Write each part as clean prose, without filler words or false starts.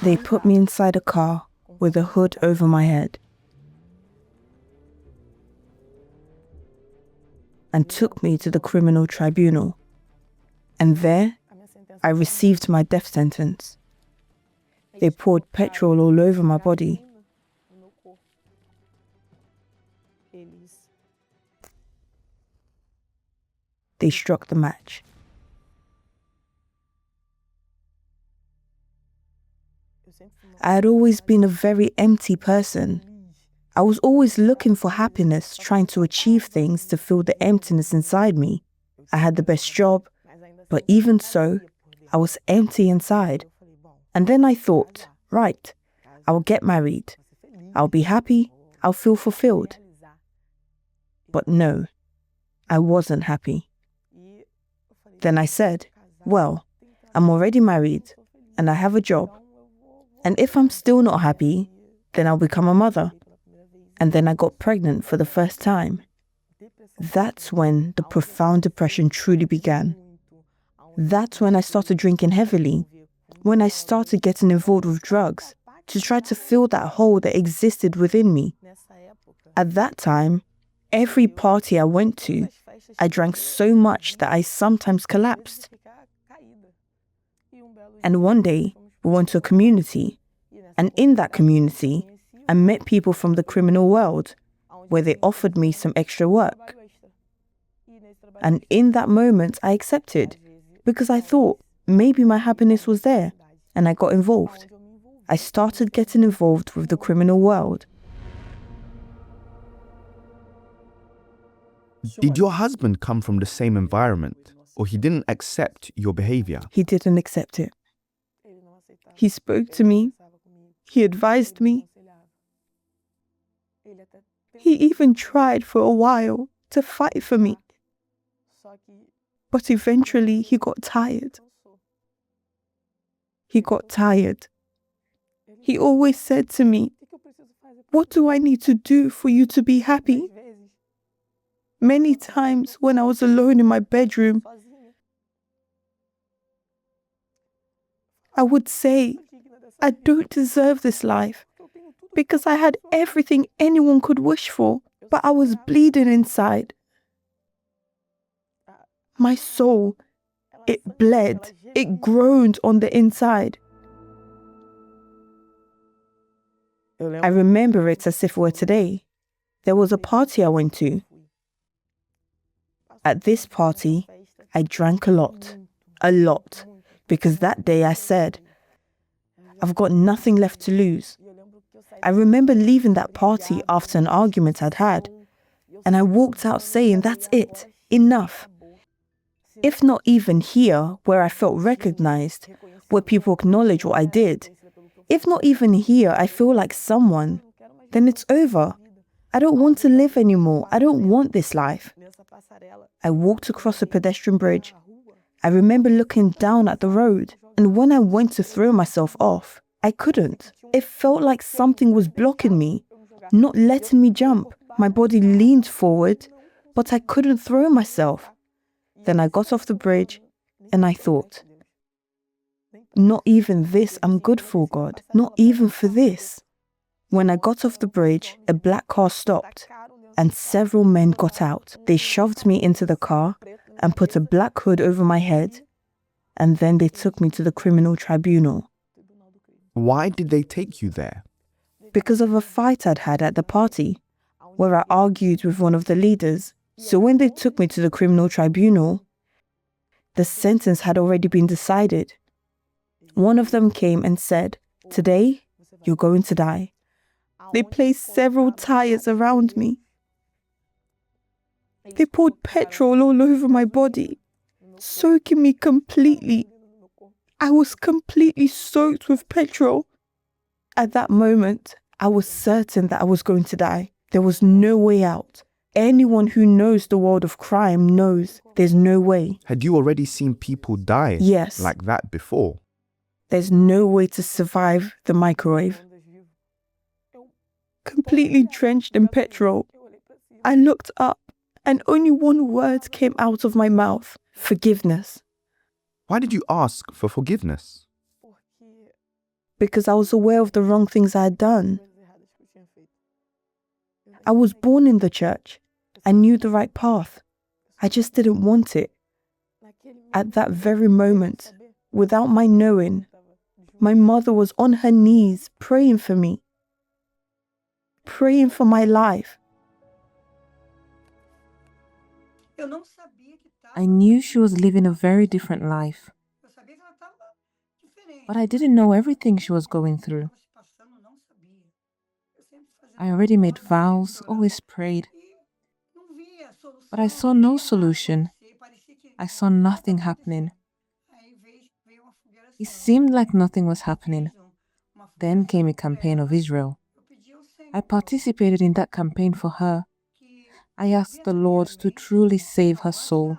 They put me inside a car with a hood over my head and took me to the criminal tribunal. And there, I received my death sentence. They poured petrol all over my body. They struck the match. I had always been a very empty person. I was always looking for happiness, trying to achieve things to fill the emptiness inside me. I had the best job, but even so, I was empty inside. And then I thought, right, I'll get married. I'll be happy. I'll feel fulfilled. But no, I wasn't happy. Then I said, well, I'm already married and I have a job. And if I'm still not happy, then I'll become a mother. And then I got pregnant for the first time. That's when the profound depression truly began. That's when I started drinking heavily, when I started getting involved with drugs to try to fill that hole that existed within me. At that time, every party I went to, I drank so much that I sometimes collapsed. And one day, we went to a community, and in that community, I met people from the criminal world, where they offered me some extra work. And in that moment, I accepted, because I thought maybe my happiness was there, and I got involved. I started getting involved with the criminal world. Did your husband come from the same environment, or he didn't accept your behavior? He didn't accept it. He spoke to me. He advised me. He even tried for a while to fight for me. But eventually he got tired. He got tired. He always said to me, "What do I need to do for you to be happy?" Many times when I was alone in my bedroom, I would say, I don't deserve this life because I had everything anyone could wish for, but I was bleeding inside. My soul, it bled, it groaned on the inside. I remember it as if it were today. There was a party I went to. At this party, I drank a lot, because that day I said, I've got nothing left to lose. I remember leaving that party after an argument I'd had, and I walked out saying, that's it, enough. If not even here, where I felt recognized, where people acknowledge what I did, if not even here I feel like someone, then it's over. I don't want to live anymore. I don't want this life. I walked across a pedestrian bridge. I remember looking down at the road, and when I went to throw myself off, I couldn't. It felt like something was blocking me, not letting me jump. My body leaned forward, but I couldn't throw myself. Then I got off the bridge, and I thought, not even this I'm good for, God. Not even for this. When I got off the bridge, a black car stopped, and several men got out. They shoved me into the car and put a black hood over my head, and then they took me to the criminal tribunal. Why did they take you there? Because of a fight I'd had at the party, where I argued with one of the leaders. So when they took me to the criminal tribunal, the sentence had already been decided. One of them came and said, "Today, you're going to die." They placed several tires around me. They poured petrol all over my body, soaking me completely. I was completely soaked with petrol. At that moment, I was certain that I was going to die. There was no way out. Anyone who knows the world of crime knows there's no way. Had you already seen people die Yes. like that before? There's no way to survive the microwave. Completely drenched in petrol, I looked up and only one word came out of my mouth: forgiveness. Why did you ask for forgiveness? because I was aware of the wrong things I had done. I was born in the church. I knew the right path. I just didn't want it. At that very moment, without my knowing, my mother was on her knees praying for me, praying for my life. I knew she was living a very different life, but I didn't know everything she was going through. I already made vows, always prayed, but I saw no solution. I saw nothing happening. It seemed like nothing was happening. Then came a campaign of Israel. I participated in that campaign for her. I asked the Lord to truly save her soul.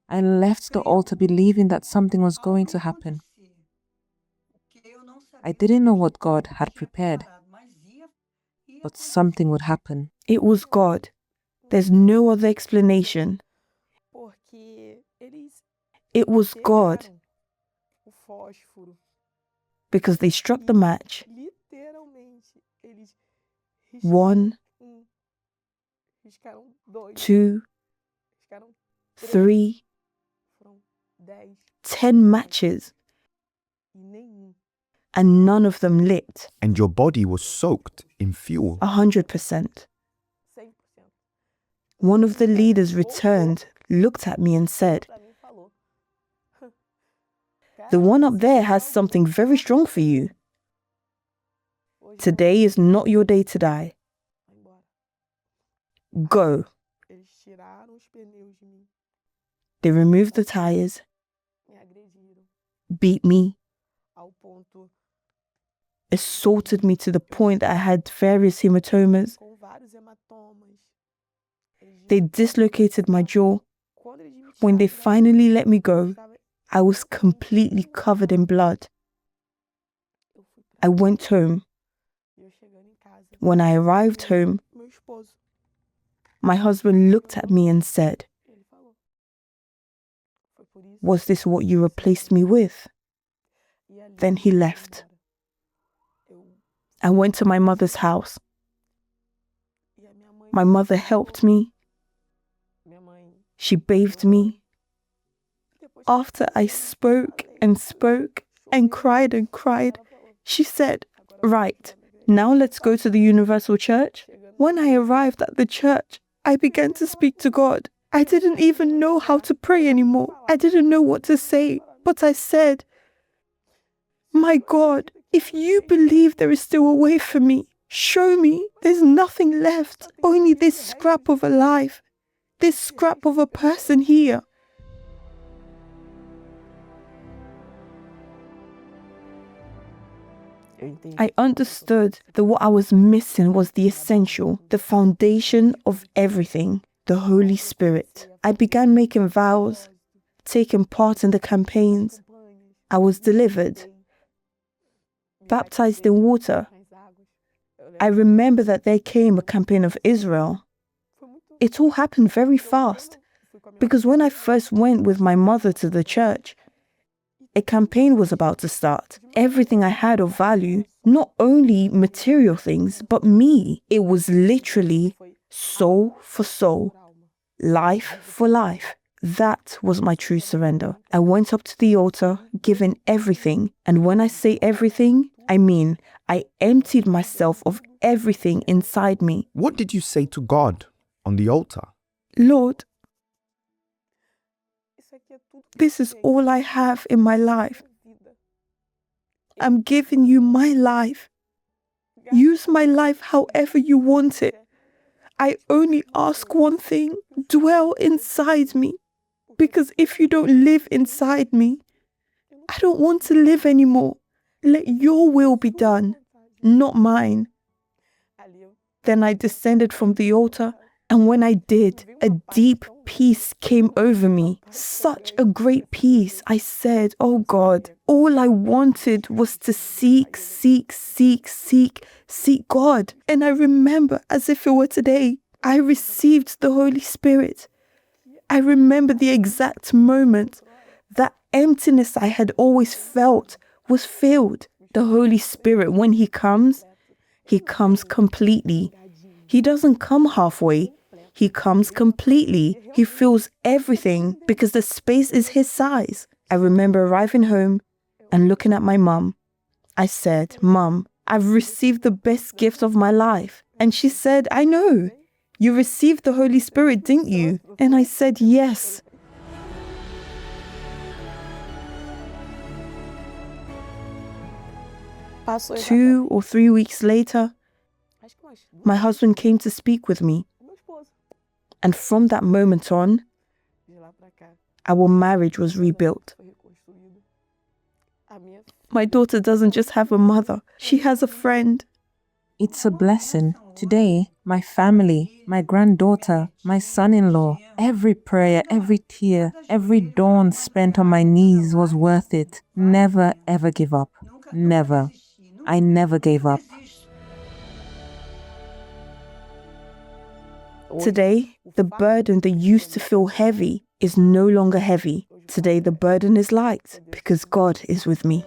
I left the altar believing that something was going to happen. I didn't know what God had prepared, but something would happen. It was God. There's no other explanation. It was God. Because they struck the match. 1, 2, 3, 10 matches. And none of them lit. And your body was soaked in fuel. 100%. One of the leaders returned, looked at me and said, "The one up there has something very strong for you. Today is not your day to die. Go." They removed the tires, beat me, assaulted me to the point that I had various hematomas. They dislocated my jaw. When they finally let me go, I was completely covered in blood. I went home. When I arrived home, my husband looked at me and said, "Was this what you replaced me with?" Then he left. I went to my mother's house. My mother helped me. She bathed me. After I spoke and cried, she said, "Right, now let's go to the Universal Church." When I arrived at the church, I began to speak to God. I didn't even know how to pray anymore. I didn't know what to say, but I said, "My God, if you believe there is still a way for me, show me. There's nothing left, only this scrap of a life, this scrap of a person here." I understood that what I was missing was the essential, the foundation of everything, the Holy Spirit. I began making vows, taking part in the campaigns. I was delivered, baptized in water. I remember that there came a campaign of Israel. It all happened very fast, because when I first went with my mother to the church, a campaign was about to start. Everything I had of value, not only material things, but me. It was literally soul for soul, life for life. That was my true surrender. I went up to the altar, giving everything. And when I say everything, I mean I emptied myself of everything inside me. What did you say to God on the altar? "Lord, this is all I have in my life. I'm giving you my life. Use my life however you want it. I only ask one thing, dwell inside me. Because if you don't live inside me, I don't want to live anymore. Let your will be done, not mine." Then I descended from the altar, and when I did, a deep peace came over me. Such a great peace. I said, "Oh God, all I wanted was to seek God." And I remember, as if it were today, I received the Holy Spirit. I remember the exact moment. That emptiness I had always felt was filled. The Holy Spirit, when He comes completely. He doesn't come halfway. He comes completely. He fills everything because the space is His size. I remember arriving home and looking at my mum. I said, "Mum, I've received the best gift of my life." And she said, "I know. You received the Holy Spirit, didn't you?" And I said, "Yes." Two or 3 weeks later, my husband came to speak with me. And from that moment on, our marriage was rebuilt. My daughter doesn't just have a mother, she has a friend. It's a blessing. Today, my family, my granddaughter, my son-in-law, every prayer, every tear, every dawn spent on my knees was worth it. Never ever give up. Never. I never gave up. Today, the burden that used to feel heavy is no longer heavy. Today, the burden is light because God is with me.